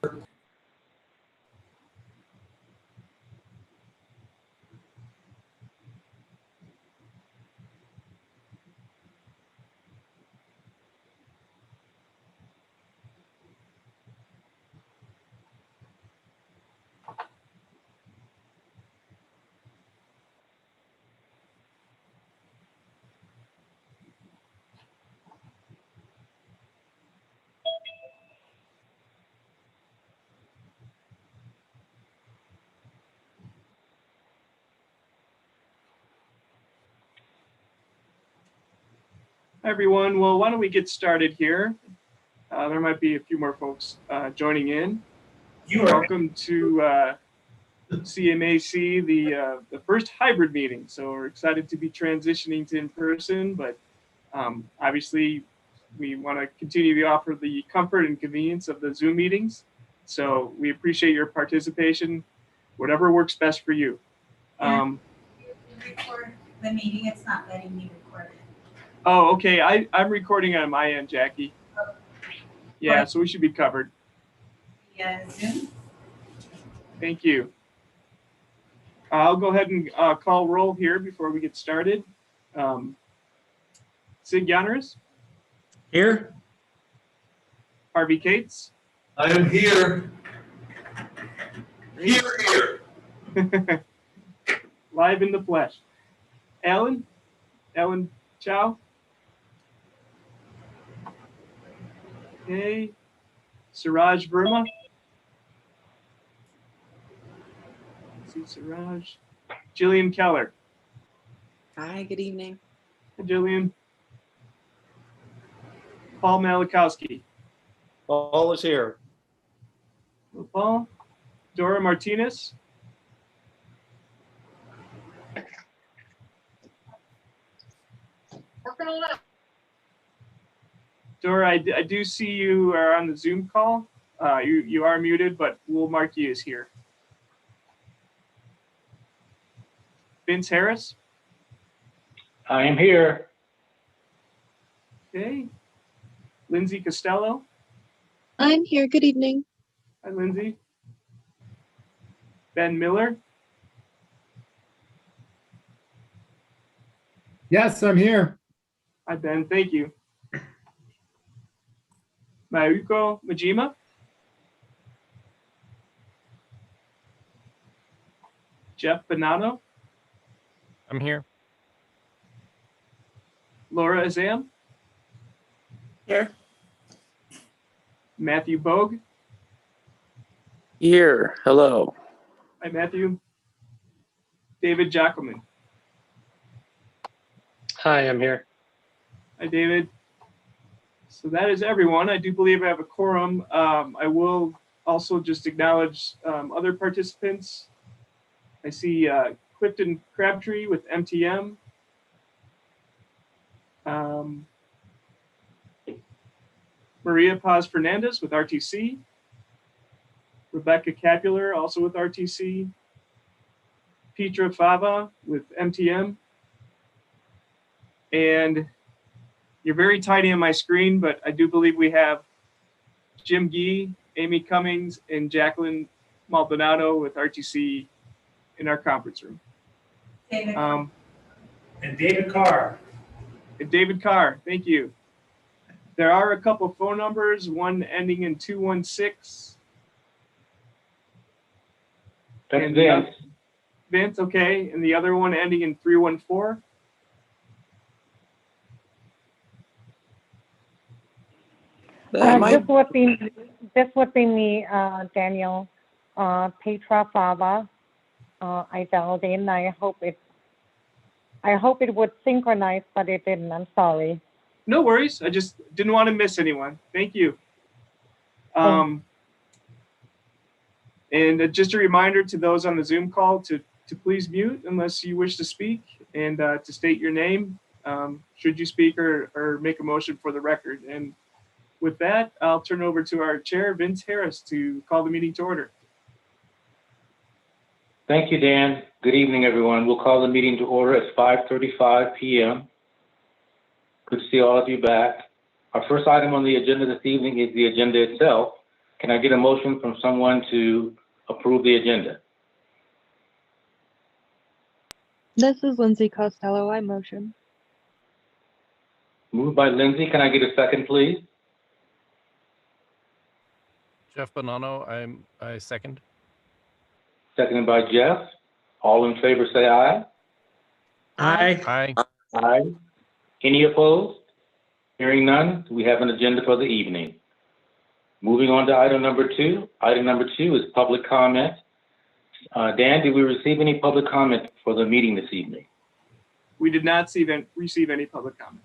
Hi, everyone. Well, why don't we get started here? There might be a few more folks joining in. Welcome to CMAC, the first hybrid meeting. So we're excited to be transitioning to in-person, but obviously we want to continue to offer the comfort and convenience of the Zoom meetings. So we appreciate your participation, whatever works best for you. Record the meeting, it's not letting me record it. Oh, okay. I'm recording on my end, Jackie. Oh. Yeah, Right. so we should be covered. Yeah, Zoom. Thank you. I'll go ahead and call roll here before we get started. Sig Yanneris? Here. Harvey Cates? I am here. Here. Live in the flesh. Alan Chow? Okay. Siraj Verma? Let's see, Siraj. Jillian Keller? Hi, good evening. Hi, Jillian. Paul Malakowski? Paul is here. Hello, Paul. Dora Martinez? Working on that. Dora, I do see you are on the Zoom call. You are muted, but we'll mark you as here. Vince Harris? I am here. Okay. Lindsay Costello? I'm here. Good evening. Hi, Lindsay. Ben Miller? Yes, I'm here. Hi, Ben. Thank you. Mayuko Majima? Jeff Bonanno? I'm here. Laura Azam? Here. Matthew Bogue? Here, hello. Hi, Matthew. David Jackelman? Hi, I'm here. Hi, David. So that is everyone. I do believe I have a quorum. I will also just acknowledge other participants. I see Clifton Crabtree with MTM. Maria Paz Fernandez with RTC. Rebecca Capular, also with RTC. Petra Fava with MTM. And you're very tiny on my screen, but I do believe we have Jim Gee, Amy Cummings, and Jacqueline Maldonado with RTC in our conference room. David. And David Carr. And David Carr, thank you. There are a couple phone numbers, one ending in 216. That's And Vince. Vince, okay, and the other one ending in 314. This would be me, Daniel, Petra Fava. I dialed in. I hope it would synchronize, but it didn't. I'm sorry. No worries. I just didn't want to miss anyone. Thank you. And just a reminder to those on the Zoom call to please mute unless you wish to speak, and to state your name should you speak or make a motion for the record. And with that, I'll turn over to our chair, Vince Harris, to call the meeting to order. Thank you, Dan. Good evening, everyone. We'll call the meeting to order at 5:35 p.m. Good to see all of you back. Our first item on the agenda this evening is the agenda itself. Can I get a motion from someone to approve the agenda? This is Lindsay Costello. I motion. Moved by Lindsay. Can I get a second, please? Jeff Bonanno, I second. Seconded by Jeff. All in favor, say aye. Aye. Aye. Any opposed? Hearing none, we have an agenda for the evening. Moving on to item number 2. Item number 2 is public comment. Dan, did we receive any public comment for the meeting this evening? We did not receive any public comment.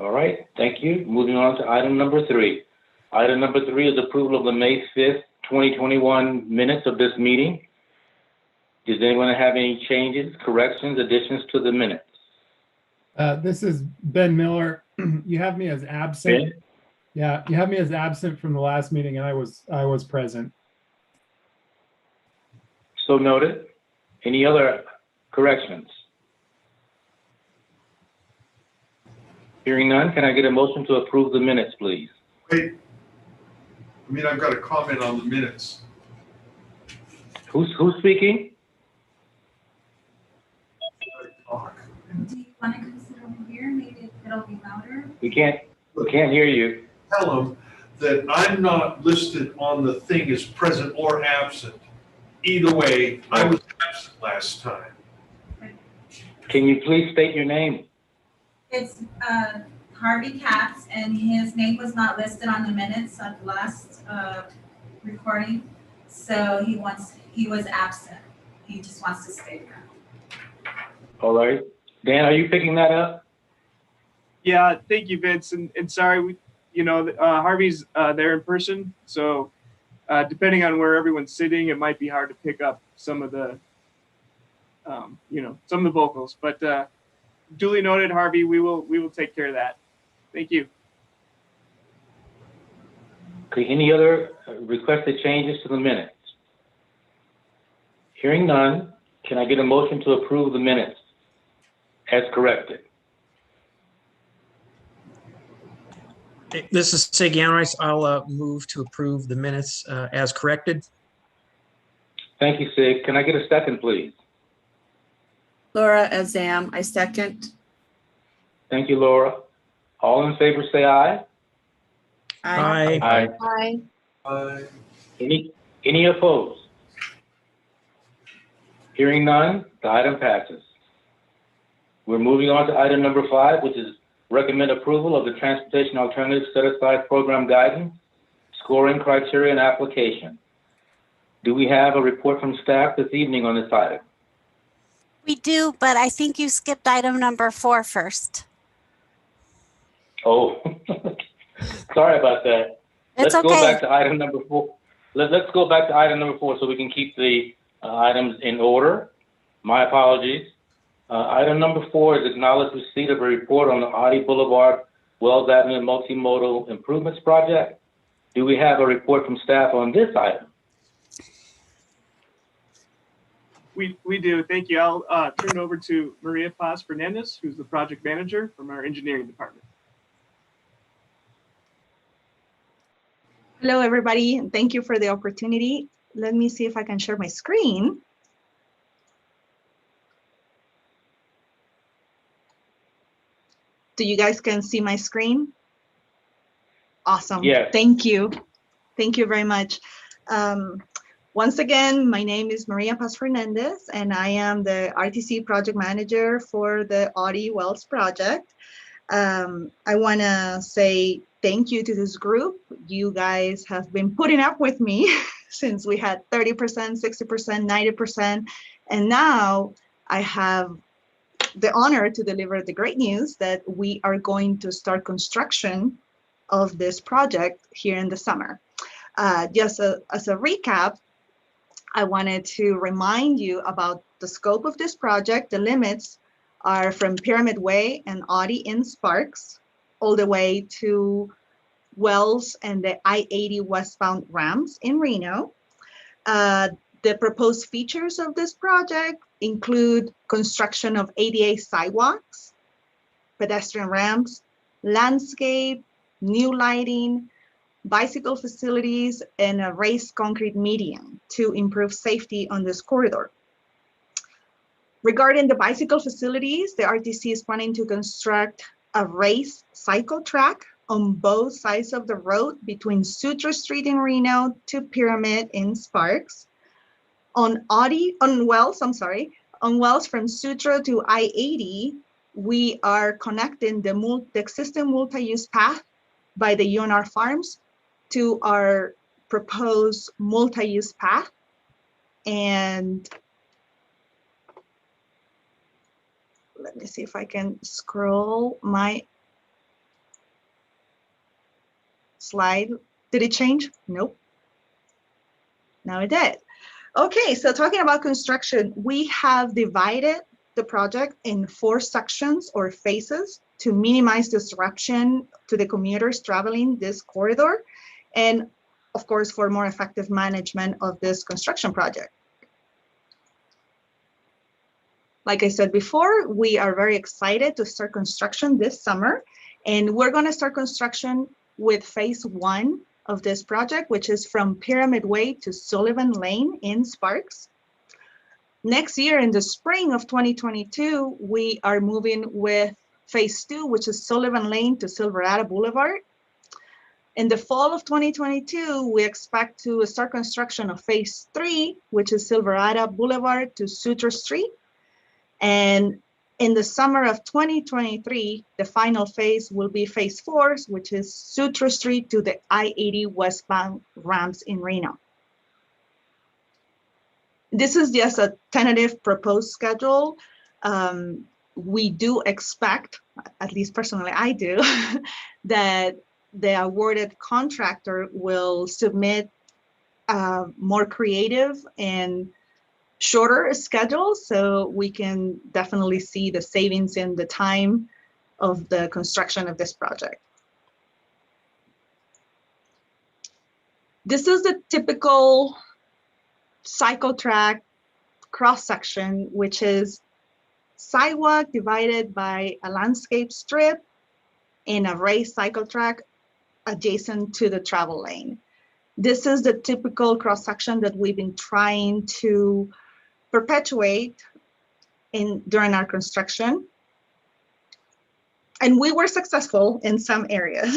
All right, thank you. Moving on to item number 3. Item number 3 is approval of the May 5th, 2021 minutes of this meeting. Does anyone have any changes, corrections, additions to the minutes? This is Ben Miller. You have me as absent. Ben? Yeah, you have me as absent from the last meeting, and I was present. So noted. Any other corrections? Hearing none, can I get a motion to approve the minutes, please? Wait, I've got a comment on the minutes. Who's speaking? Do you want to come sit over here? Maybe it'll be louder. We can't hear you. Tell them that I'm not listed on the thing as present or absent. Either way, I was absent last time. Can you please state your name? It's Harvey Katz, and his name was not listed on the minutes of the last recording. So he was absent. He just wants to state that. All right. Dan, are you picking that up? Yeah, thank you, Vince. And sorry, Harvey's there in person. So depending on where everyone's sitting, it might be hard to pick up some of the, some of the vocals. But duly noted, Harvey, we will take care of that. Thank you. Okay, any other requested changes to the minutes? Hearing none, can I get a motion to approve the minutes as corrected? This is Sig Yanrice. I'll move to approve the minutes as corrected. Thank you, Sig. Can I get a second, please? Laura Azam, I second. Thank you, Laura. All in favor, say aye. Aye. Aye. Aye. Any opposed? Hearing none, the item passes. We're moving on to item number 5, which is recommend approval of the Transportation Alternative Set-Aside Program Guidance, Scoring Criteria and Application. Do we have a report from staff this evening on this item? We do, but I think you skipped item number 4 first. Oh, sorry about that. It's Let's go okay. back to item number 4. Let's go back to item number 4 so we can keep the items in order. My apologies. Item number 4 is acknowledge receipt of a report on the Audi Boulevard Wells Avenue Multimodal Improvements Project. Do we have a report from staff on this item? We do. Thank you. I'll turn it over to Maria Paz Fernandez, who's the project manager from our engineering department. Hello, everybody, and thank you for the opportunity. Let me see if I can share my screen. Do you guys can see my screen? Awesome. Yes. Thank you. Thank you very much. Once again, my name is Maria Paz Fernandez, and I am the RTC project manager for the Audi Wells project. I want to say thank you to this group. You guys have been putting up with me since we had 30%, 60%, 90%, and now I have the honor to deliver the great news that we are going to start construction of this project here in the summer. Just as a recap, I wanted to remind you about the scope of this project. The limits are from Pyramid Way and Audi in Sparks, all the way to Wells and the I-80 westbound ramps in Reno. The proposed features of this project include construction of ADA sidewalks, pedestrian ramps, landscape, new lighting, bicycle facilities, and a raised concrete median to improve safety on this corridor. Regarding the bicycle facilities, the RTC is planning to construct a raised cycle track on both sides of the road between Sutro Street in Reno to Pyramid in Sparks. On Wells from Sutro to I-80, we are connecting the existing multi-use path by the UNR Farms to our proposed multi-use path. And let me see if I can scroll my slide. Did it change? Nope. Now it did. Okay, so talking about construction, we have divided the project in 4 sections or phases to minimize disruption to the commuters traveling this corridor, and of course, for more effective management of this construction project. Like I said before, we are very excited to start construction this summer, and we're going to start construction with phase 1 of this project, which is from Pyramid Way to Sullivan Lane in Sparks. Next year, in the spring of 2022, we are moving with phase 2, which is Sullivan Lane to Silverado Boulevard. In the fall of 2022, we expect to start construction of phase 3, which is Silverado Boulevard to Sutro Street. And in the summer of 2023, the final phase will be phase 4, which is Sutro Street to the I-80 westbound ramps in Reno. This is just a tentative proposed schedule. We do expect, at least personally I do, that the awarded contractor will submit more creative and shorter schedule, so we can definitely see the savings in the time of the construction of this project. This is the typical cycle track cross section, which is sidewalk divided by a landscape strip and a raised cycle track adjacent to the travel lane. This is the typical cross section that we've been trying to perpetuate during our construction. And we were successful in some areas,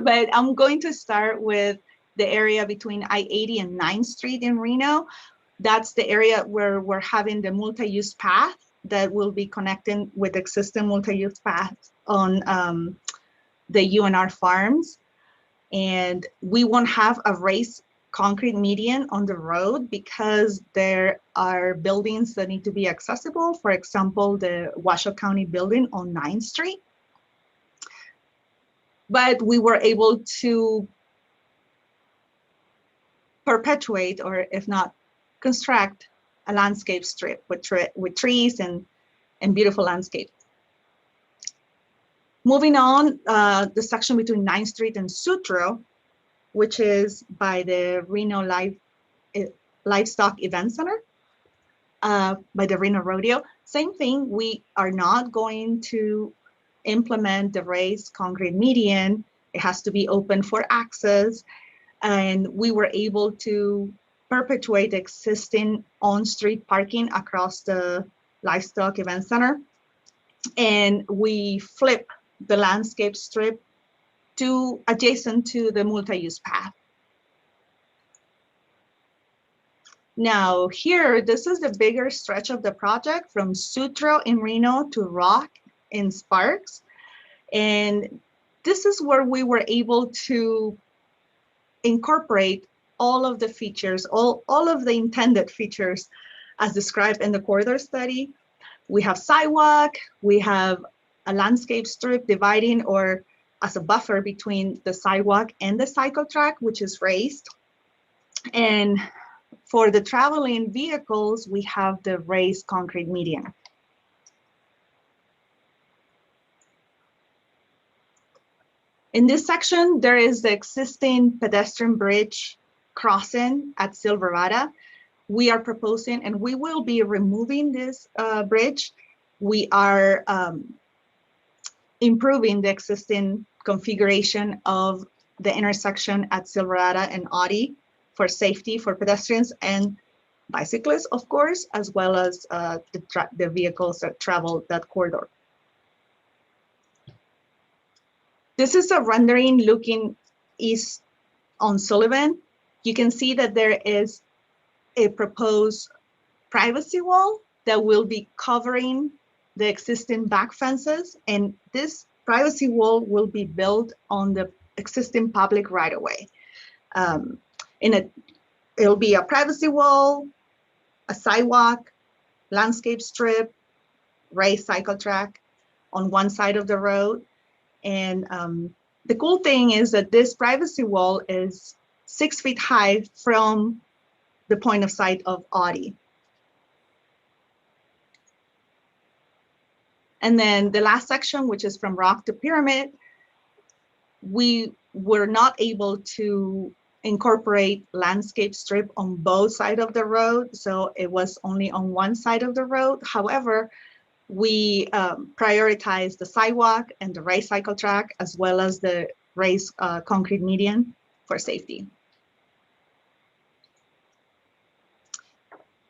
but I'm going to start with the area between I-80 and 9th Street in Reno. That's the area where we're having the multi-use path that will be connecting with existing multi-use paths on the UNR Farms. And we won't have a raised concrete median on the road because there are buildings that need to be accessible. For example, the Washoe County building on 9th Street. But we were able to perpetuate, or if not construct, a landscape strip with trees and beautiful landscape. Moving on, the section between 9th Street and Sutro, which is by the Reno Livestock Event Center, by the Reno Rodeo. Same thing, we are not going to implement the raised concrete median. It has to be open for access. And we were able to perpetuate existing on-street parking across the Livestock Event Center. And we flip the landscape strip to adjacent to the multi-use path. Now here, this is the bigger stretch of the project from Sutro in Reno to Rock in Sparks. And this is where we were able to incorporate all of the features, all of the intended features as described in the corridor study. We have sidewalk, we have a landscape strip dividing or as a buffer between the sidewalk and the cycle track, which is raised. And for the traveling vehicles, we have the raised concrete median. In this section, there is the existing pedestrian bridge crossing at Silverado. We are proposing, and we will be removing this bridge. We are improving the existing configuration of the intersection at Silverada and Audi for safety for pedestrians and bicyclists, of course, as well as the vehicles that travel that corridor. This is a rendering looking east on Sullivan. You can see that there is a proposed privacy wall that will be covering the existing back fences, and this privacy wall will be built on the existing public right-of-way. It'll be a privacy wall, a sidewalk, landscape strip, raised cycle track on one side of the road. And the cool thing is that this privacy wall is 6 feet high from the point of sight of Audi. And then the last section, which is from Rock to Pyramid, we were not able to incorporate landscape strip on both sides of the road, so it was only on one side of the road. However, we prioritized the sidewalk and the raised cycle track, as well as the raised concrete median for safety.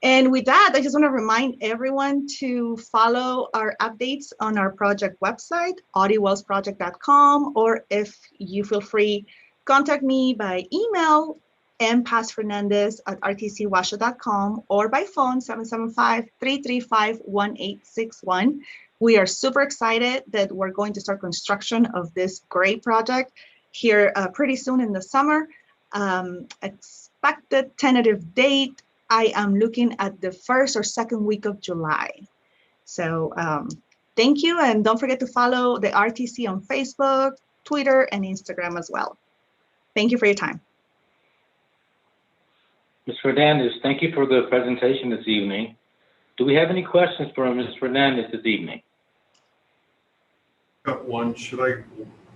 And with that, I just want to remind everyone to follow our updates on our project website, audiwellsproject.com, or if you feel free, contact me by email, mpazfernandez@rtcwasha.com, or by phone, 775-335-1861. We are super excited that we're going to start construction of this great project here pretty soon in the summer. Expected tentative date, I am looking at the first or second week of July. So thank you, and don't forget to follow the RTC on Facebook, Twitter, and Instagram as well. Thank you for your time. Ms. Fernandez, thank you for the presentation this evening. Do we have any questions for Ms. Fernandez this evening? Got one. Should I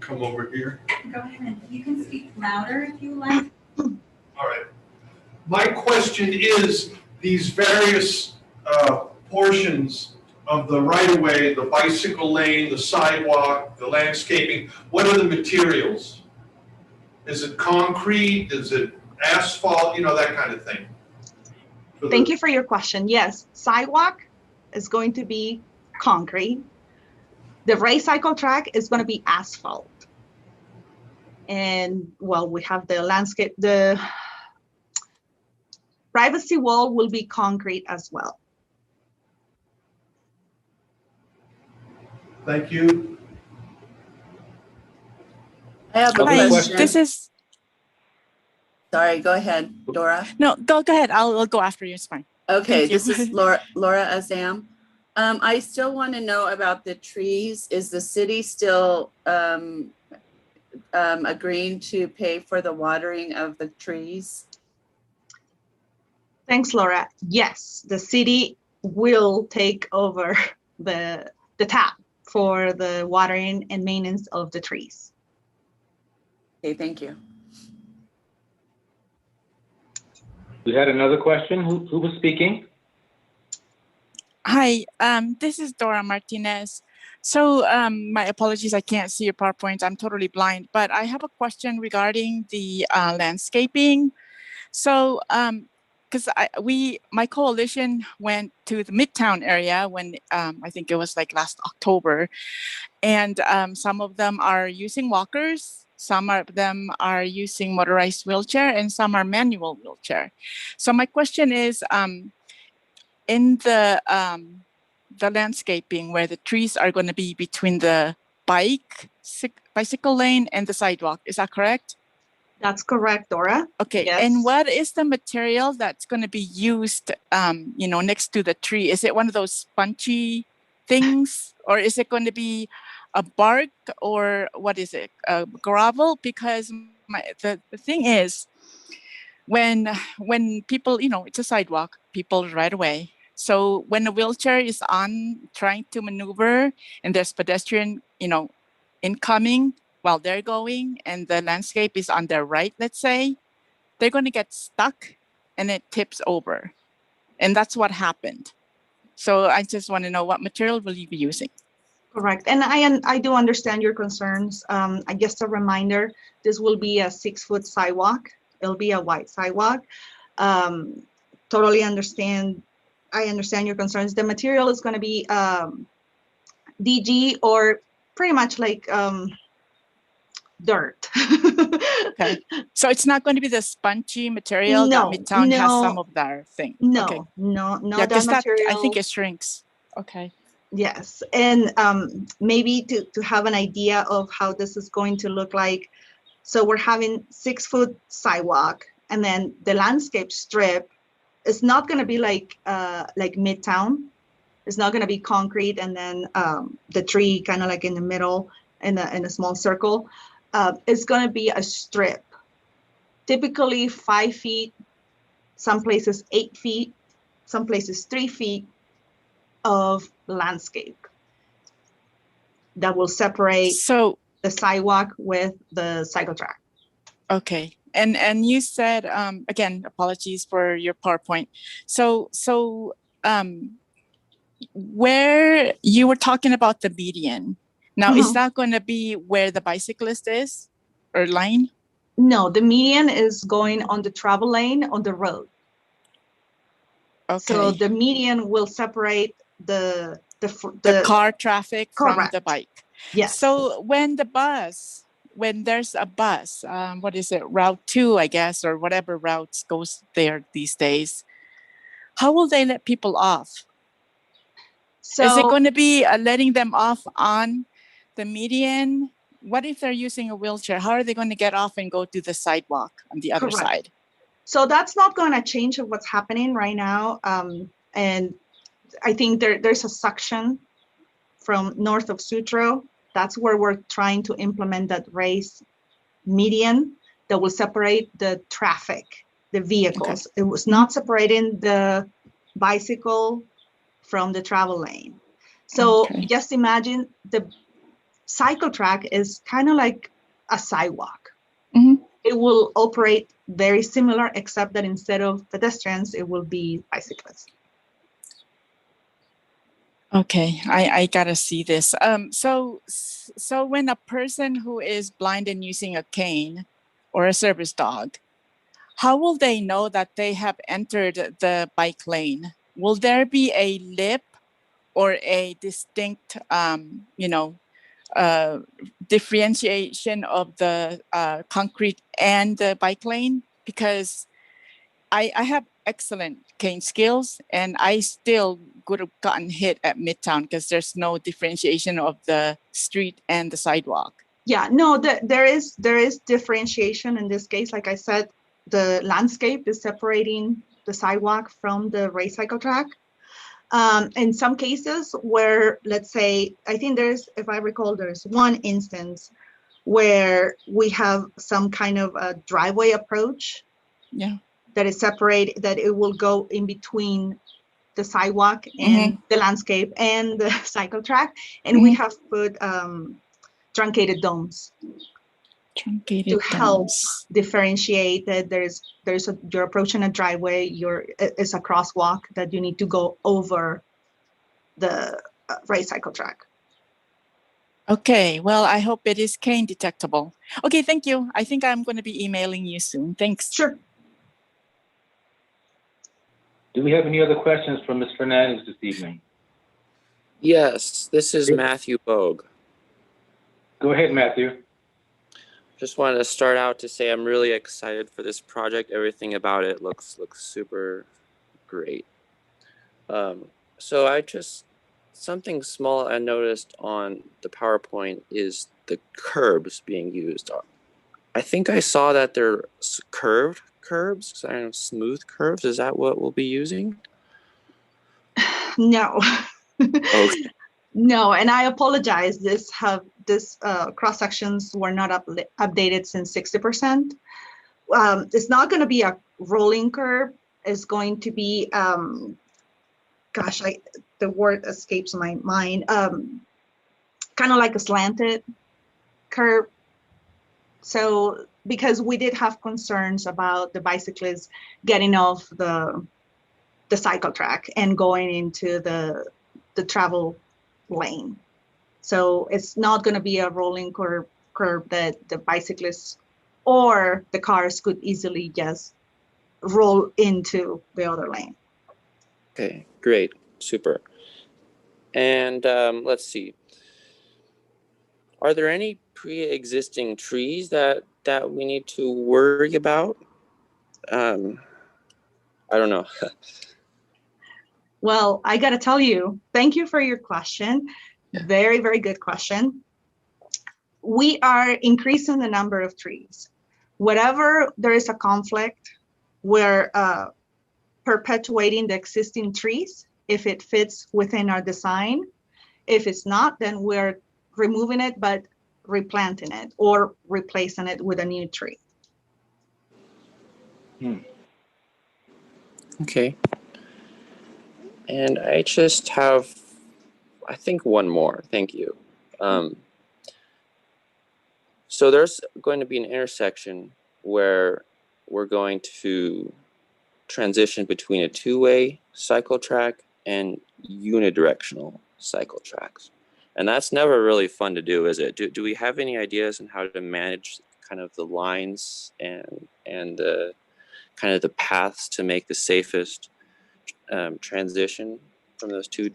come over here? Go ahead. You can speak louder if you like. All right. My question is, these various portions of the right-of-way, the bicycle lane, the sidewalk, the landscaping, what are the materials? Is it concrete? Is it asphalt? You know, that kind of thing. Thank you for your question. Yes, sidewalk is going to be concrete. The raised cycle track is going to be asphalt. And well, we have the landscape, the privacy wall will be concrete as well. Thank you. I have a Hi, question. this is. Sorry, go ahead, Dora. No, go ahead. I'll go after you. It's fine. Okay, Thank you. this is Laura Azam. I still want to know about the trees. Is the city still agreeing to pay for the watering of the trees? Thanks, Laura. Yes, the city will take over the tap for the watering and maintenance of the trees. Okay, thank you. We had another question. Who was speaking? Hi, this is Dora Martinez. So my apologies, I can't see your PowerPoint. I'm totally blind, but I have a question regarding the landscaping. So, because my coalition went to the Midtown area when I think it was like last October, and some of them are using walkers. Some of them are using motorized wheelchair, and some are manual wheelchair. So my question is, in the landscaping where the trees are going to be between the bicycle lane and the sidewalk, is that correct? That's correct, Dora. Okay, yes. And what is the material that's going to be used, next to the tree? Is it one of those spongy things, or is it going to be a bark, or what is it, gravel? Because the thing is, when people, it's a sidewalk, people right away. So when a wheelchair is on trying to maneuver and there's pedestrian, incoming while they're going and the landscape is on their right, let's say, they're going to get stuck and it tips over. And that's what happened. So I just want to know, what material will you be using? Correct. And I do understand your concerns. I guess a reminder, this will be a 6-foot sidewalk. It'll be a wide sidewalk. Totally understand. I understand your concerns. The material is going to be DG or pretty much like dirt. Okay. So it's not going to be the spongy material that Midtown has some of their thing. No, okay. no, Yeah, that material. I think it shrinks. Okay. Yes, and maybe to have an idea of how this is going to look like. So we're having 6-foot sidewalk, and then the landscape strip is not going to be like Midtown. It's not going to be concrete, and then the tree kind of like in the middle in a small circle. It's going to be a strip, typically 5 feet, some places 8 feet, some places 3 feet of landscape that will separate the sidewalk with the cycle track. Okay. And you said, again, apologies for your PowerPoint. So where you were talking about the median. Now, is that going to be where the bicyclist is or line? No, the median is going on the travel lane on the road. Okay. So the median will separate the car traffic from the bike. Yes. So when there's a bus, what is it, Route 2, I guess, or whatever routes goes there these days, how will they let people off? So is it going to be letting them off on the median? What if they're using a wheelchair? How are they going to get off and go to the sidewalk on the other side? So that's not going to change what's happening right now. And I think there's a section from north of Sutro. That's where we're trying to implement that race median that will separate the traffic, the vehicles. Okay. It was not separating the bicycle from the travel lane. So just imagine the cycle track is kind of like a sidewalk. Mm-hmm. It will operate very similar, except that instead of pedestrians, it will be bicyclists. Okay, I gotta see this. So when a person who is blind and using a cane or a service dog, how will they know that they have entered the bike lane? Will there be a lip or a distinct, differentiation of the concrete and the bike lane? Because I have excellent cane skills, and I still could have gotten hit at Midtown because there's no differentiation of the street and the sidewalk. Yeah, no, there is differentiation in this case. Like I said, the landscape is separating the sidewalk from the race cycle track. In some cases where, let's say, I think if I recall, there's one instance where we have some kind of a driveway approach. Yeah. That is separate, that it will go in between the sidewalk and the landscape and the cycle track. And we have put truncated domes to help differentiate that you're approaching a driveway, it's a crosswalk that you need to go over the race cycle track. Okay, well, I hope it is cane detectable. Okay, thank you. I think I'm going to be emailing you soon. Thanks. Sure. Do we have any other questions from Ms. Fernandez this evening? Yes, this is Matthew Bogue. Go ahead, Matthew. Just wanted to start out to say I'm really excited for this project. Everything about it looks super great. So something small I noticed on the PowerPoint is the curbs being used. I think I saw that they're curved curbs, kind of smooth curves. Is that what we'll be using? No. Okay. No, and I apologize. This cross sections were not updated since 60%. It's not going to be a rolling curb. It's going to be, the word escapes my mind. Kind of like a slanted curb. So, because we did have concerns about the bicyclists getting off the cycle track and going into the travel lane. So it's not going to be a rolling curb that the bicyclists or the cars could easily just roll into the other lane. Okay, great, super. And let's see. Are there any pre-existing trees that we need to worry about? I don't know. Well, I got to tell you, thank you for your question. Very, very good question. We are increasing the number of trees. Wherever there is a conflict, we're perpetuating the existing trees if it fits within our design. If it's not, then we're removing it, but replanting it or replacing it with a new tree. Okay. And I just have, I think, one more. Thank you. So there's going to be an intersection where we're going to transition between a two-way cycle track and unidirectional cycle tracks. And that's never really fun to do, is it? Do we have any ideas on how to manage kind of the lines and the kind of the paths to make the safest transition from those two?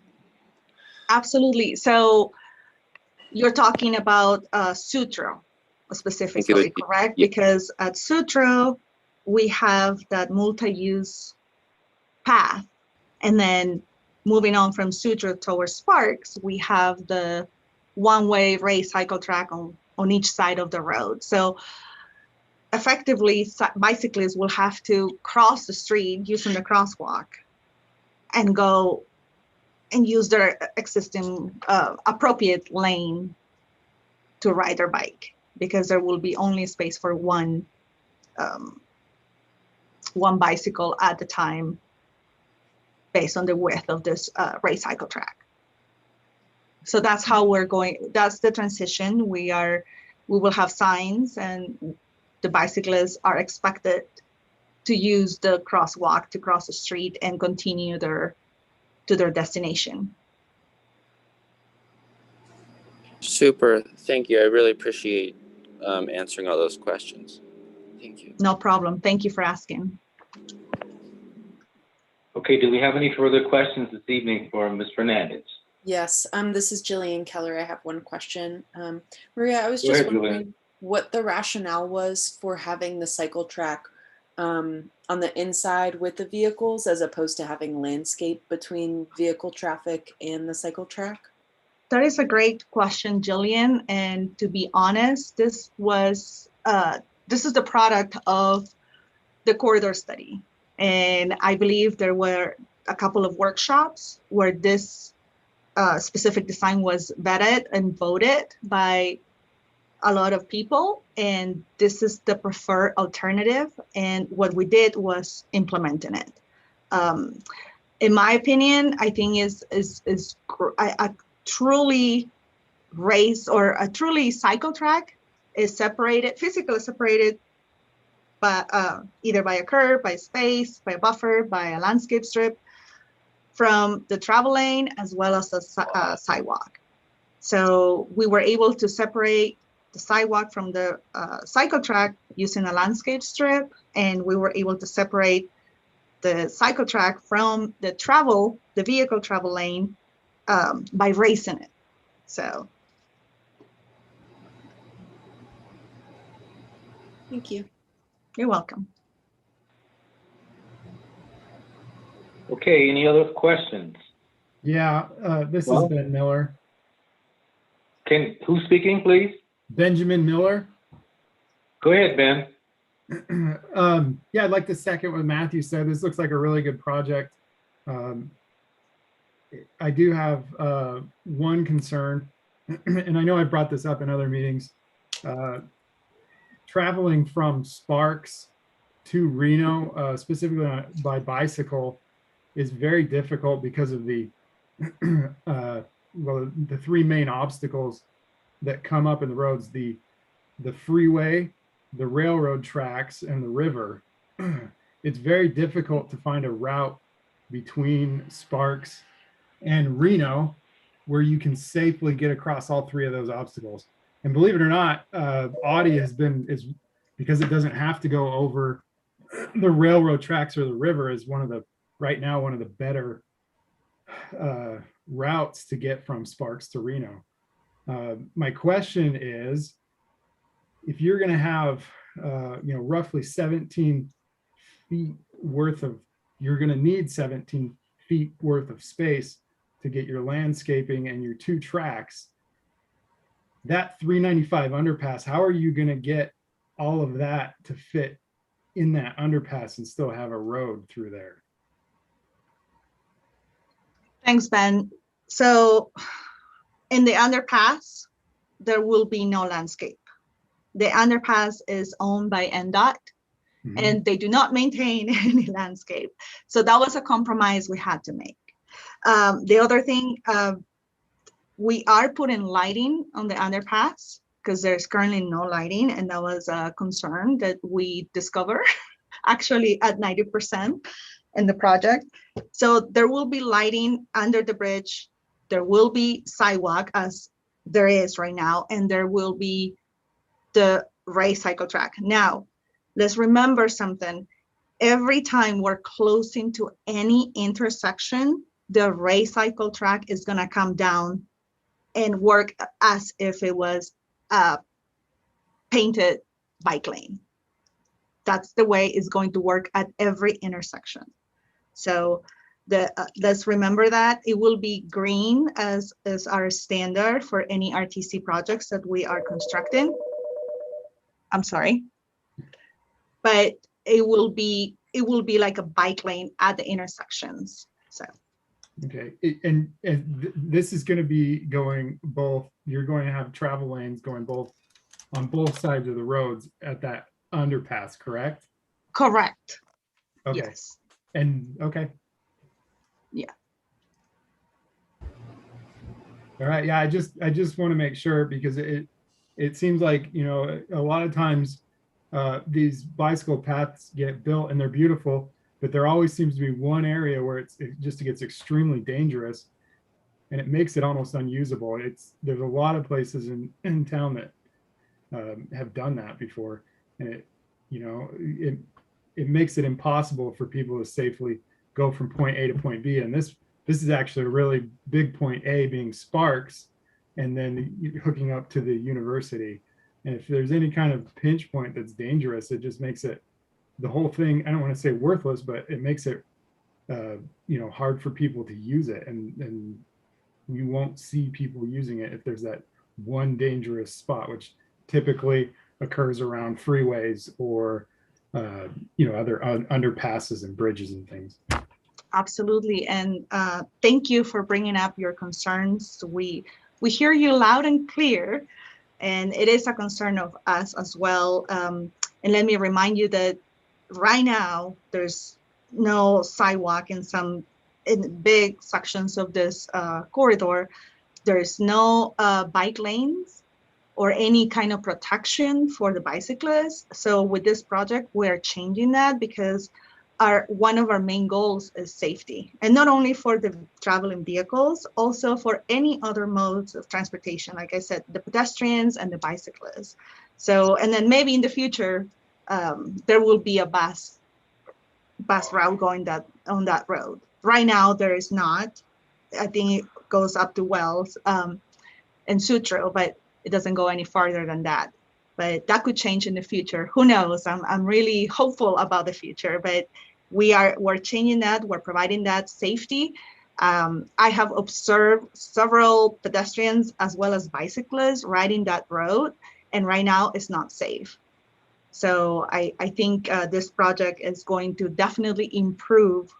Absolutely. So you're talking about Sutro specifically, correct? Yeah. Because at Sutro, we have that multi-use path. And then moving on from Sutro towards Sparks, we have the one-way race cycle track on each side of the road. So effectively, bicyclists will have to cross the street using the crosswalk and go and use their existing appropriate lane to ride their bike, because there will be only space for one bicycle at a time based on the width of this race cycle track. So that's how we're going. That's the transition. We will have signs, and the bicyclists are expected to use the crosswalk to cross the street and continue to their destination. Super, thank you. I really appreciate answering all those questions. Thank you. No problem. Thank you for asking. Okay, do we have any further questions this evening for Ms. Fernandez? Yes, this is Jillian Keller. I have one question. Maria, I was Go just ahead, wondering Jillian. what the rationale was for having the cycle track on the inside with the vehicles as opposed to having landscape between vehicle traffic and the cycle track? That is a great question, Jillian. And to be honest, this is the product of the corridor study. And I believe there were a couple of workshops where this specific design was vetted and voted by a lot of people. And this is the preferred alternative. And what we did was implementing it. In my opinion, I think a truly race or a truly cycle track is physically separated by either by a curb, by space, by a buffer, by a landscape strip from the travel lane as well as the sidewalk. So we were able to separate the sidewalk from the cycle track using a landscape strip, and we were able to separate the cycle track from the vehicle travel lane by racing it. So. Thank you. You're welcome. Okay, any other questions? Yeah, this is Ben Miller. Who's speaking, please? Benjamin Miller. Go ahead, Ben. Yeah, I'd like to second what Matthew said. This looks like a really good project. I do have one concern, and I know I've brought this up in other meetings. Traveling from Sparks to Reno, specifically by bicycle, is very difficult because of the the three main obstacles that come up in the roads: the freeway, the railroad tracks, and the river. It's very difficult to find a route between Sparks and Reno where you can safely get across all three of those obstacles. And believe it or not, Audi is because it doesn't have to go over the railroad tracks or the river, is right now one of the better routes to get from Sparks to Reno. My question is, if you're going to have roughly 17 feet worth of, you're going to need 17 feet worth of space to get your landscaping and your two tracks. That 395 underpass, how are you going to get all of that to fit in that underpass and still have a road through there? Thanks, Ben. So in the underpass, there will be no landscape. The underpass is owned by NDOT, and they do not maintain any landscape. So that was a compromise we had to make. The other thing, we are putting lighting on the underpass because there's currently no lighting, and that was a concern that we discovered actually at 90% in the project. So there will be lighting under the bridge. There will be sidewalk as there is right now, and there will be the race cycle track. Now, let's remember something. Every time we're closing to any intersection, the race cycle track is gonna come down and work as if it was a painted bike lane. That's the way it's going to work at every intersection. So let's remember that it will be green as our standard for any RTC projects that we are constructing. I'm sorry, but it will be like a bike lane at the intersections. So. Okay, and this is going to be going both, you're going to have travel lanes going both on both sides of the roads at that underpass, correct? Correct. Okay. Yes. And okay. Yeah. All right. Yeah, I just want to make sure, because it seems like, a lot of times these bicycle paths get built and they're beautiful, but there always seems to be one area where it just gets extremely dangerous, and it makes it almost unusable. There's a lot of places in town that have done that before, and it makes it impossible for people to safely go from point A to point B. And this is actually a really big point A, being Sparks, and then hooking up to the university. And if there's any kind of pinch point that's dangerous, it just makes it, the whole thing, I don't want to say worthless, but it makes it hard for people to use it, and you won't see people using it if there's that one dangerous spot, which typically occurs around freeways or other underpasses and bridges and things. Absolutely, and thank you for bringing up your concerns. We hear you loud and clear, and it is a concern of us as well. And let me remind you that right now there's no sidewalk in big sections of this corridor. There's no bike lanes or any kind of protection for the bicyclists. So with this project, we're changing that, because one of our main goals is safety, and not only for the traveling vehicles, also for any other modes of transportation. Like I said, the pedestrians and the bicyclists. So, and then maybe in the future, there will be a bus route going on that road. Right now, there is not. I think it goes up to Wells and Sutro, but it doesn't go any farther than that. But that could change in the future. Who knows? I'm really hopeful about the future, but we're changing that. We're providing that safety. I have observed several pedestrians as well as bicyclists riding that road, and right now it's not safe. So I think this project is going to definitely improve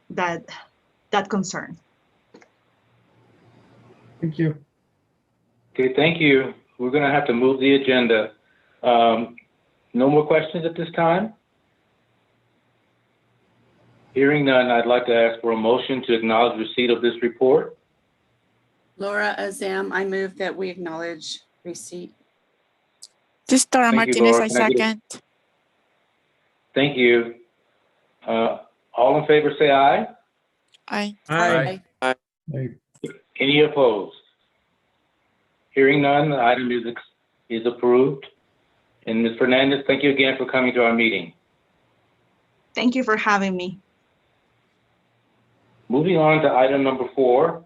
that concern. Thank you. Okay, thank you. We're going to have to move the agenda. No more questions at this time? Hearing none, I'd like to ask for a motion to acknowledge receipt of this report. Laura Azam, I move that we acknowledge receipt. This is Dora Thank you, Martinez, Laura. I Can I get a- second. Thank you. All in favor say aye. Aye. Aye. Hey, Any opposed? Hearing none, the item is approved. And Ms. Fernandez, thank you again for coming to our meeting. Thank you for having me. Moving on to item number 4,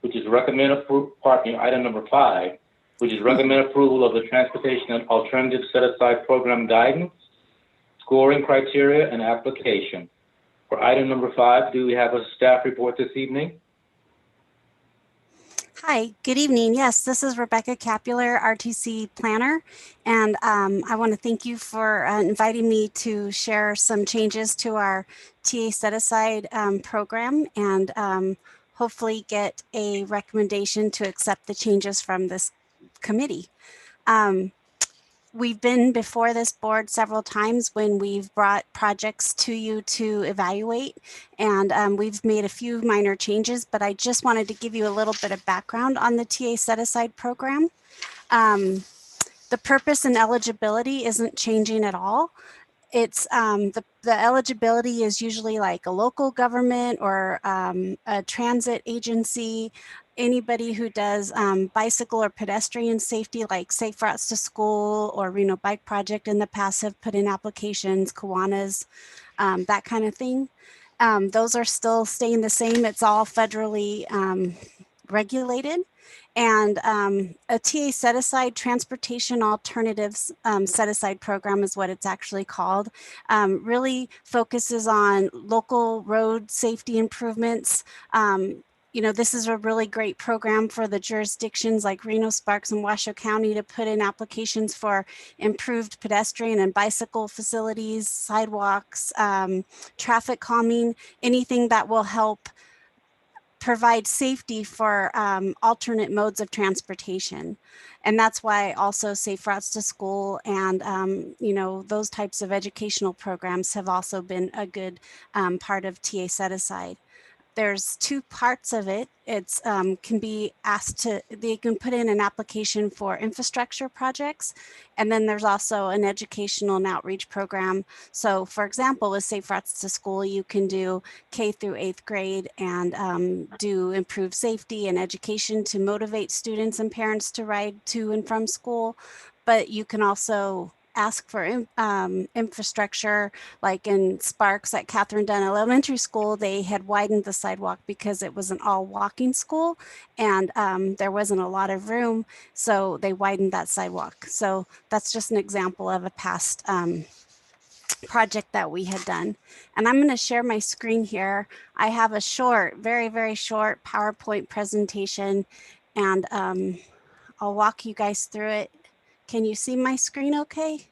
which is item number 5, which is recommend approval of the Transportation and Alternative Set-Aside Program Guidance, Scoring Criteria, and Application. For item number 5, do we have a staff report this evening? Hi, good evening. Yes, this is Rebecca Capular, RTC planner, and I want to thank you for inviting me to share some changes to our TA set-aside program and hopefully get a recommendation to accept the changes from this committee. We've been before this board several times when we've brought projects to you to evaluate, and we've made a few minor changes, but I just wanted to give you a little bit of background on the TA set-aside program. The purpose and eligibility isn't changing at all. It's the eligibility is usually like a local government or a transit agency, anybody who does bicycle or pedestrian safety, like Safe Routes to School or Reno Bike Project in the past have put in applications, Kiwanis, that kind of thing. Those are still staying the same. It's all federally regulated. And a TA set-aside transportation alternatives set-aside program is what it's actually called. Really focuses on local road safety improvements. You know, this is a really great program for the jurisdictions like Reno, Sparks, and Washoe County to put in applications for improved pedestrian and bicycle facilities, sidewalks, traffic calming, anything that will help provide safety for alternate modes of transportation. And that's why also Safe Routes to School and, you know, those types of educational programs have also been a good part of TA set-aside. There's 2 parts of it. It's can be asked to, they can put in an application for infrastructure projects. And then there's also an educational and outreach program. So for example, with Safe Routes to School, you can do K through 8th grade and do improved safety and education to motivate students and parents to ride to and from school. But you can also ask for infrastructure, like in Sparks at Catherine Dunn Elementary School, they had widened the sidewalk because it was an all walking school and there wasn't a lot of room. So they widened that sidewalk. So that's just an example of a past project that we had done. And I'm going to share my screen here. I have a short, very, very short PowerPoint presentation and I'll walk you guys through it. Can you see my screen okay?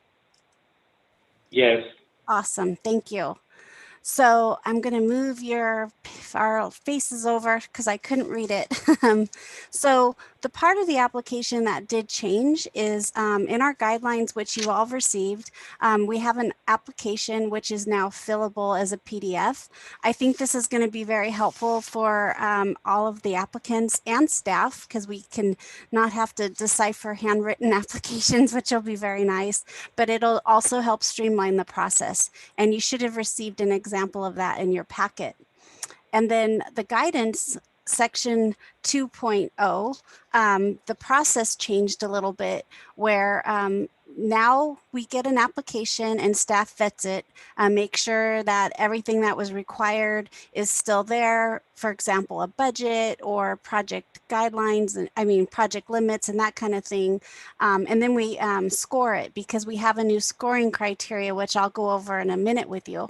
Yes. Awesome, thank you. So I'm going to move our faces over because I couldn't read it. So the part of the application that did change is in our guidelines, which you all received, we have an application which is now fillable as a PDF. I think this is going to be very helpful for all of the applicants and staff because we can not have to decipher handwritten applications, which will be very nice, but it'll also help streamline the process. And you should have received an example of that in your packet. And then the guidance section 2.0, the process changed a little bit where now we get an application and staff vets it, make sure that everything that was required is still there. For example, a budget or project guidelines, and project limits and that kind of thing. And then we score it because we have a new scoring criteria, which I'll go over in a minute with you.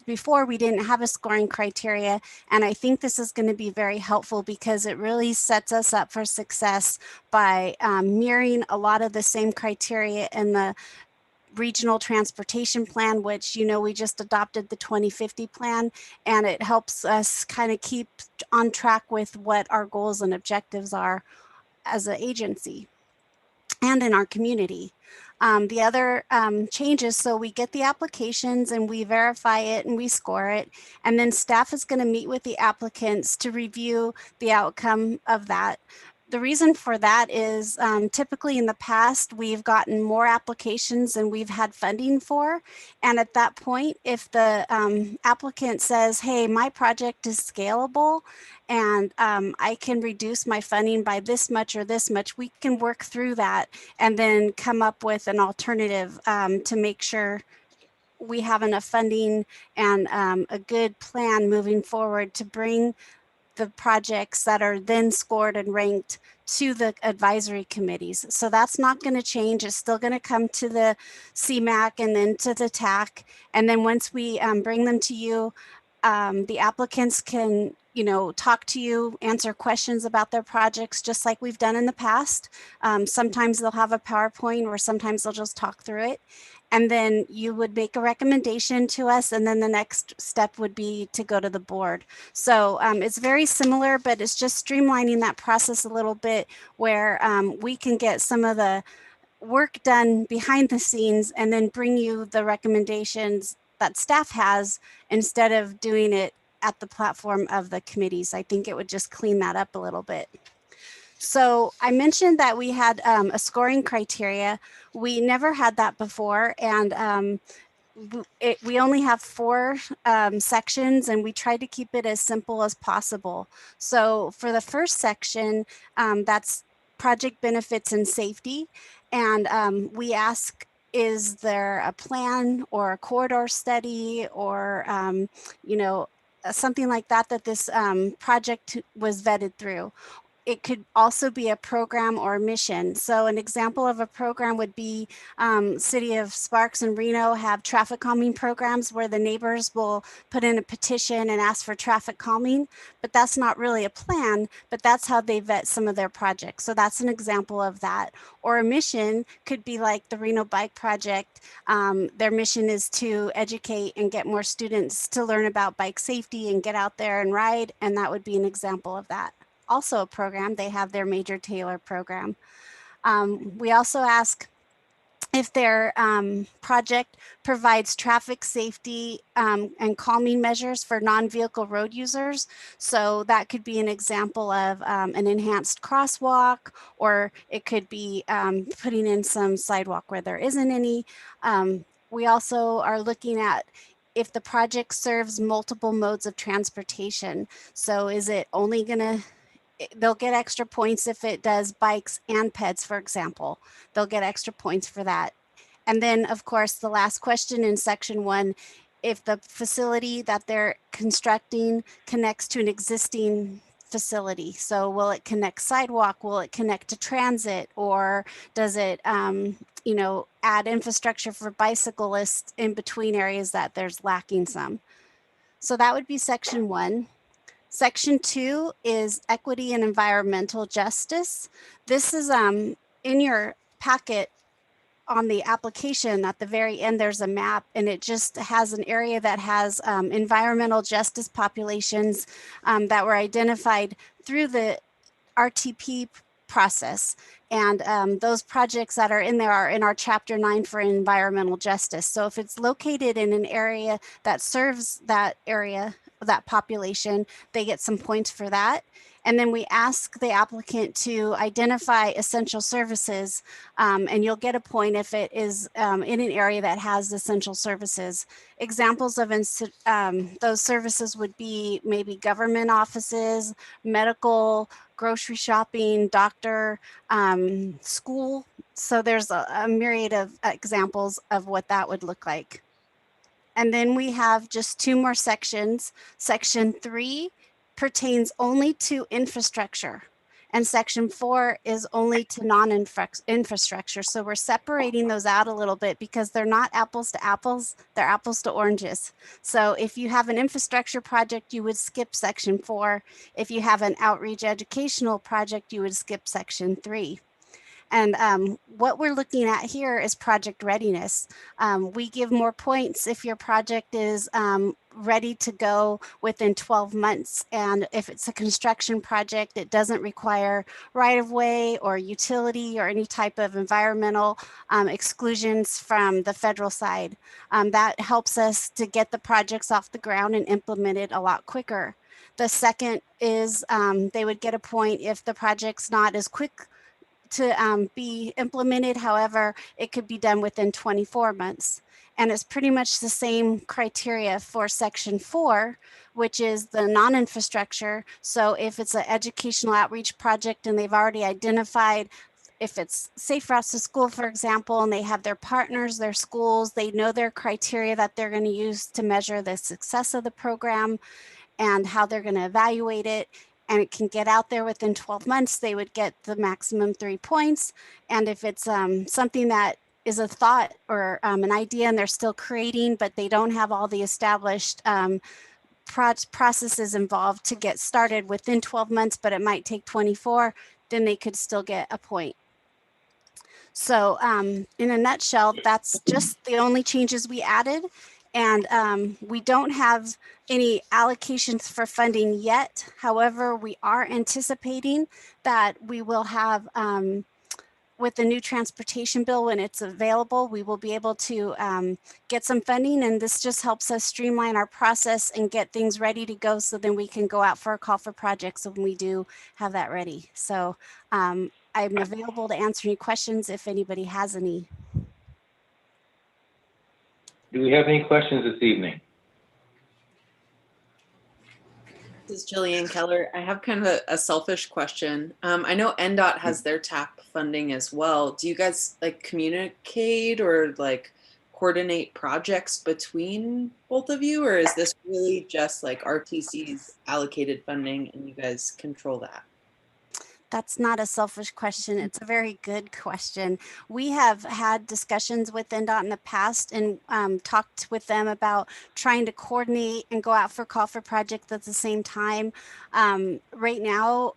Before we didn't have a scoring criteria, and I think this is going to be very helpful because it really sets us up for success by mirroring a lot of the same criteria in the regional transportation plan, which, you know, we just adopted the 2050 plan, and it helps us kind of keep on track with what our goals and objectives are as an agency and in our community. The other changes, so we get the applications and we verify it and we score it. And then staff is going to meet with the applicants to review the outcome of that. The reason for that is typically in the past, we've gotten more applications than we've had funding for. And at that point, if the applicant says, hey, my project is scalable and I can reduce my funding by this much or this much, we can work through that and then come up with an alternative to make sure we have enough funding and a good plan moving forward to bring the projects that are then scored and ranked to the advisory committees. So that's not going to change. It's still going to come to the CMAC and then to the TAC. And then once we bring them to you, the applicants can, talk to you, answer questions about their projects, just like we've done in the past. Sometimes they'll have a PowerPoint or sometimes they'll just talk through it. And then you would make a recommendation to us. And then the next step would be to go to the board. So it's very similar, but it's just streamlining that process a little bit where we can get some of the work done behind the scenes and then bring you the recommendations that staff has instead of doing it at the platform of the committees. I think it would just clean that up a little bit. So I mentioned that we had a scoring criteria. We never had that before, and we only have 4 sections, and we tried to keep it as simple as possible. So for the first section, that's project benefits and safety, and we ask, is there a plan or a corridor study or something like that this project was vetted through. It could also be a program or a mission. So an example of a program would be City of Sparks and Reno have traffic calming programs where the neighbors will put in a petition and ask for traffic calming, but that's not really a plan, but that's how they vet some of their projects. So that's an example of that. Or a mission could be like the Reno Bike Project. Their mission is to educate and get more students to learn about bike safety and get out there and ride, and that would be an example of that. Also a program, they have their Major Taylor program. We also ask if their project provides traffic safety and calming measures for non-vehicle road users. So that could be an example of an enhanced crosswalk, or it could be putting in some sidewalk where there isn't any. We also are looking at if the project serves multiple modes of transportation. So is it only gonna, they'll get extra points if it does bikes and peds, for example. They'll get extra points for that. And then, of course, the last question in section 1, if the facility that they're constructing connects to an existing facility. So will it connect sidewalk? Will it connect to transit? Or does it, add infrastructure for bicyclists in between areas that there's lacking some? So that would be section 1. Section 2 is equity and environmental justice. This is in your packet on the application. At the very end, there's a map, and it just has an area that has environmental justice populations that were identified through the RTP process. And those projects that are in there are in our Chapter 9 for environmental justice. So if it's located in an area that serves that area, that population, they get some points for that. And then we ask the applicant to identify essential services, and you'll get a point if it is in an area that has essential services. Examples of those services would be maybe government offices, medical, grocery shopping, doctor, school. So there's a myriad of examples of what that would look like. And then we have just 2 more sections. Section 3 pertains only to infrastructure, and section 4 is only to non-infrastructure. So we're separating those out a little bit because they're not apples to apples, they're apples to oranges. So if you have an infrastructure project, you would skip section 4. If you have an outreach educational project, you would skip section 3. And what we're looking at here is project readiness. We give more points if your project is ready to go within 12 months. And if it's a construction project, it doesn't require right-of-way or utility or any type of environmental exclusions from the federal side. That helps us to get the projects off the ground and implemented a lot quicker. The second is they would get a point if the project's not as quick to be implemented. However, it could be done within 24 months. And it's pretty much the same criteria for section 4, which is the non-infrastructure. So if it's an educational outreach project and they've already identified, if it's Safe Routes to School, for example, and they have their partners, their schools, they know their criteria that they're going to use to measure the success of the program and how they're going to evaluate it, and it can get out there within 12 months, they would get the maximum 3 points. And if it's something that is a thought or an idea and they're still creating, but they don't have all the established processes involved to get started within 12 months, but it might take 24, then they could still get a point. So in a nutshell, that's just the only changes we added. And we don't have any allocations for funding yet. However, we are anticipating that we will have, with the new transportation bill, when it's available, we will be able to get some funding. And this just helps us streamline our process and get things ready to go, so then we can go out for a call for projects when we do have that ready. So I'm available to answer any questions if anybody has any. Do we have any questions this evening? This is Jillian Keller. I have kind of a selfish question. I know NDOT has their TAP funding as well. Do you guys like communicate or like coordinate projects between both of you, or is this really just like RTC's allocated funding and you guys control that? That's not a selfish question. It's a very good question. We have had discussions with NDOT in the past and talked with them about trying to coordinate and go out for call for projects at the same time. Right now,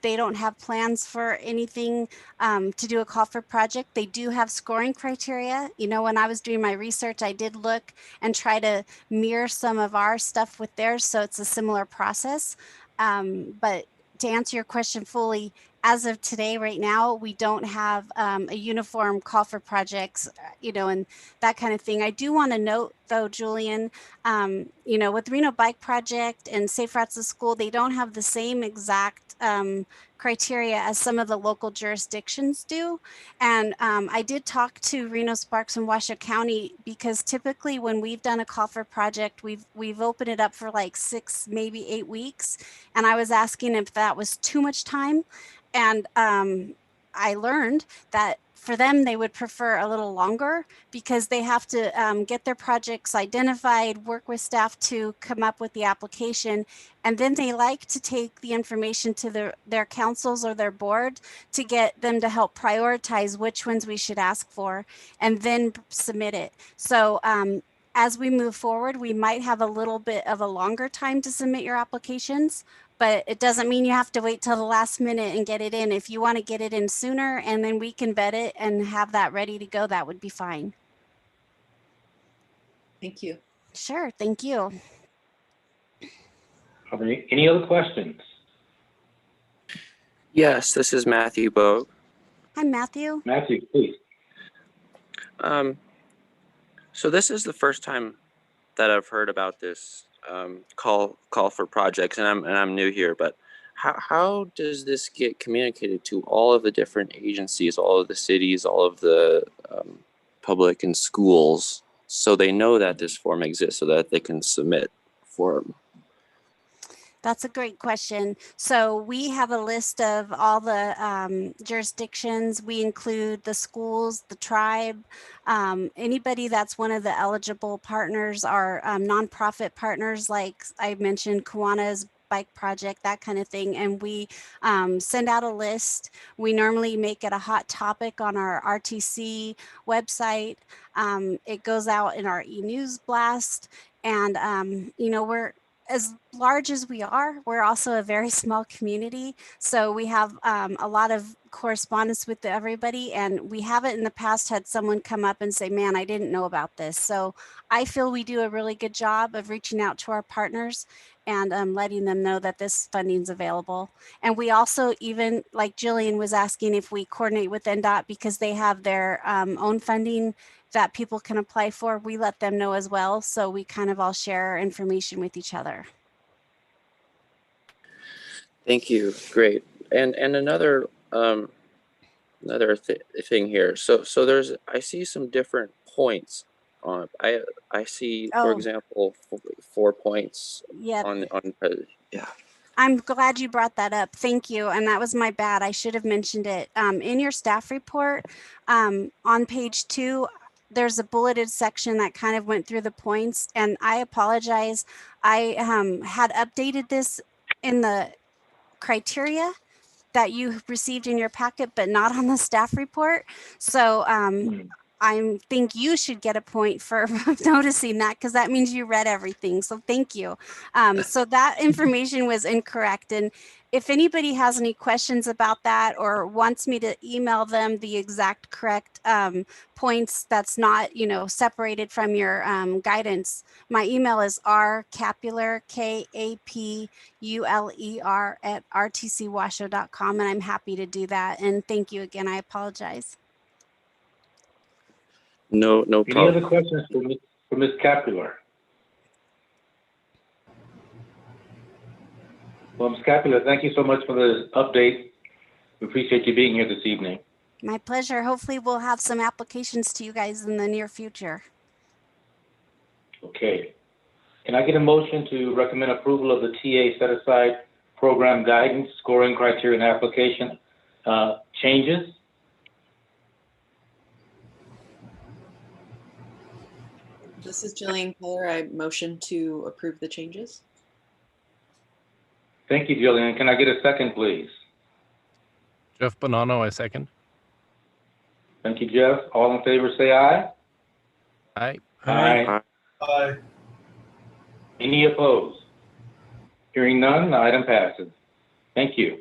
they don't have plans for anything to do a call for project. They do have scoring criteria. You know, when I was doing my research, I did look and try to mirror some of our stuff with theirs, so it's a similar process. But to answer your question fully, as of today, right now, we don't have a uniform call for projects, you know, and that kind of thing. I do want to note, though, Julian, you know, with Reno Bike Project and Safe Routes to School, they don't have the same exact criteria as some of the local jurisdictions do. And I did talk to Reno Sparks and Washoe County, because typically when we've done a call for project, we've opened it up for like 6, maybe 8 weeks. And I was asking if that was too much time. And I learned that for them, they would prefer a little longer, because they have to get their projects identified, work with staff to come up with the application. And then they like to take the information to their councils or their board to get them to help prioritize which ones we should ask for and then submit it. So as we move forward, we might have a little bit of a longer time to submit your applications, but it doesn't mean you have to wait till the last minute and get it in. If you want to get it in sooner and then we can vet it and have that ready to go, that would be fine. Thank you. Sure, thank you. Are there any other questions? Yes, this is Matthew Bogue. Hi, Matthew. Matthew, please. So this is the first time that I've heard about this call for projects, and I'm new here. But how does this get communicated to all of the different agencies, all of the cities, all of the public and schools, so they know that this form exists, so that they can submit for them? That's a great question. So we have a list of all the jurisdictions. We include the schools, the tribe, anybody that's one of the eligible partners are nonprofit partners, like I mentioned, Kiwanis Bike Project, that kind of thing. And we send out a list. We normally make it a hot topic on our RTC website. It goes out in our e-news blast. And, you know, we're as large as we are, we're also a very small community. So we have a lot of correspondence with everybody. And we haven't in the past had someone come up and say, man, I didn't know about this. So I feel we do a really good job of reaching out to our partners and letting them know that this funding is available. And we also, even like Jillian was asking, if we coordinate with NDOT because they have their own funding that people can apply for, we let them know as well. So we kind of all share our information with each other. Thank you. Great. And another thing here. So there's I see some different points on I see, for Oh. example, 4 points Yep. on yeah. I'm glad you brought that up. Thank you. And that was my bad. I should have mentioned it. In your staff report, on page 2, there's a bulleted section that kind of went through the points, and I apologize. I had updated this in the criteria that you received in your packet, but not on the staff report. So I think you should get a point for noticing that, because that means you read everything. So thank you. So that information was incorrect. And if anybody has any questions about that or wants me to email them the exact correct points that's not, separated from your guidance, my email is rcapuler, KAPULER @rtcwasho.com, and I'm happy to do that. And thank you again. I apologize. No Any problem. other questions for Ms. Capular? Well, Ms. Capular, thank you so much for the update. We appreciate you being here this evening. My pleasure. Hopefully we'll have some applications to you guys in the near future. Okay. Can I get a motion to recommend approval of the TA set-aside program guidance, scoring criteria, and application changes? This is Jillian Keller. I motion to approve the changes. Thank you, Jillian. Can I get a second, please? Jeff Bonanno, I second. Thank you, Jeff. All in favor, say aye. Aye. Aye. Aye. Any opposed? Hearing none, the item passes. Thank you.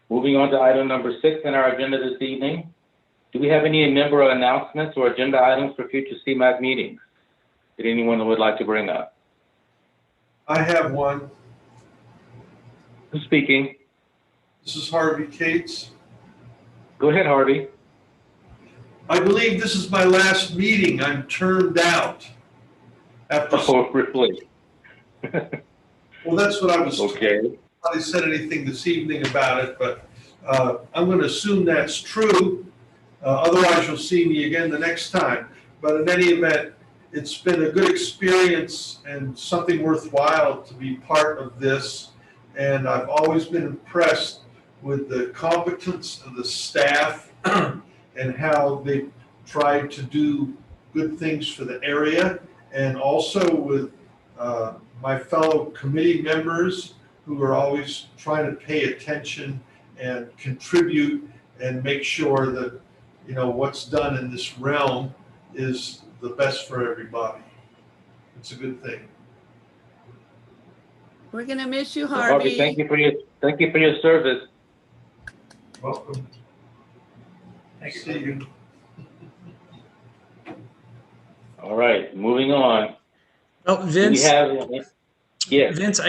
Moving on to item number 6 in our agenda this evening. Do we have any member announcements or agenda items for future CMAC meetings that anyone would like to bring up? I have one. Who's speaking? This is Harvey Cates. Go ahead, Harvey. I believe this is my last meeting. I'm termed out. Oh, really? Well, that's what I was told. Okay. Nobody said anything this evening about it, but I'm going to assume that's true. Otherwise, you'll see me again the next time. But in any event, it's been a good experience and something worthwhile to be part of this. And I've always been impressed with the competence of the staff and how they tried to do good things for the area, and also with my fellow committee members who are always trying to pay attention and contribute and make sure that what's done in this realm is the best for everybody. It's a good thing. We're gonna miss you, Well, Harvey. thank you for your service. Welcome. See you. All right, moving on. Oh, Vince. Yes. Vince,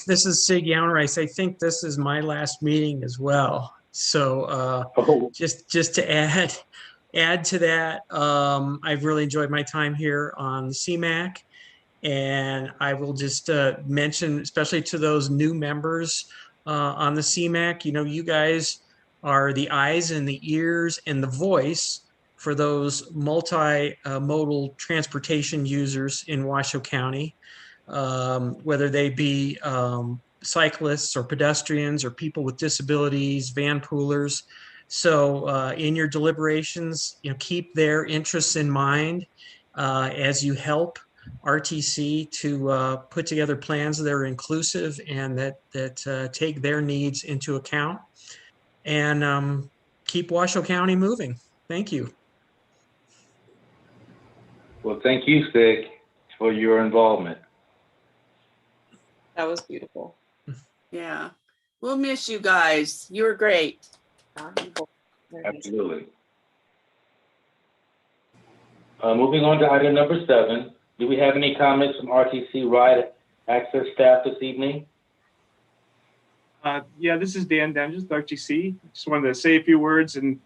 this is Sig Yauneris. I think this is my last meeting as well. So just to add to that, I've really enjoyed my time here on the CMAC, and I will just mention, especially to those new members on the CMAC, you guys are the eyes and the ears and the voice for those multi-modal transportation users in Washoe County, whether they be cyclists or pedestrians or people with disabilities, van poolers. So in your deliberations, keep their interests in mind as you help RTC to put together plans that are inclusive and that take their needs into account, and keep Washoe County moving. Thank you. Well, thank you, Sig, for your involvement. That was beautiful. Yeah. We'll miss you guys. You were great. Absolutely. Moving on to item number 7. Do we have any comments from RTC ride access staff this evening? Yeah, this is Dan Denges, RTC. Just wanted to say a few words, and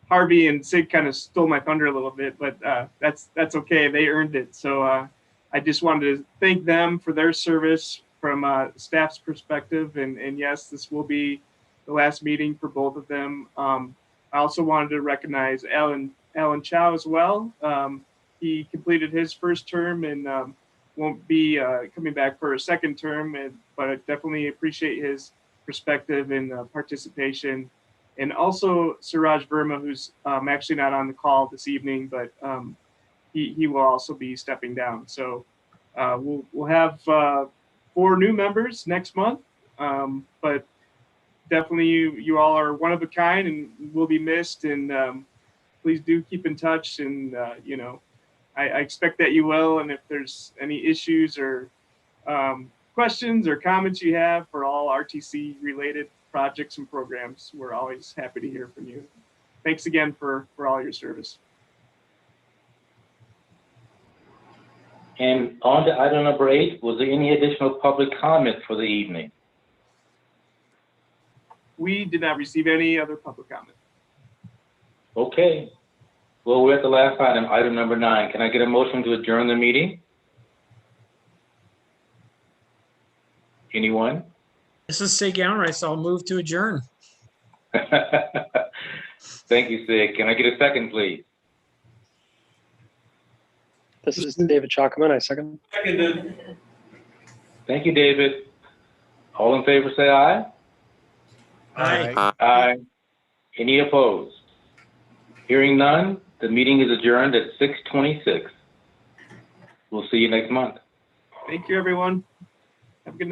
Harvey and Sig kind of stole my thunder a little bit, but that's okay. They earned it. So I just wanted to thank them for their service from staff's perspective, and yes, this will be the last meeting for both of them. I also wanted to recognize Alan Chow as well. He completed his first term and won't be coming back for a second term, but I definitely appreciate his perspective and participation. And also Suraj Verma, who's actually not on the call this evening, but he will also be stepping down. So we'll have 4 new members next month, but definitely you all are one of a kind and will be missed. And please do keep in touch. And you know, I expect that you will. And if there's any issues or questions or comments you have for all RTC related projects and programs, we're always happy to hear from you. Thanks again for all your service. And on to item number 8, was there any additional public comment for the evening? We did not receive any other public comment. Okay. Well, we're at the last item, item number 9. Can I get a motion to adjourn the meeting? Anyone? This is Sig Yountrice. I'll move to adjourn. Thank you, Sig. Can I get a second, please? This is David Chalkman. I second. Seconded. Thank you, David. All in favor, say aye. Aye. Aye. Any opposed? Hearing none, the meeting is adjourned at 6:26. We'll see you next month. Thank you, everyone. Have a good night.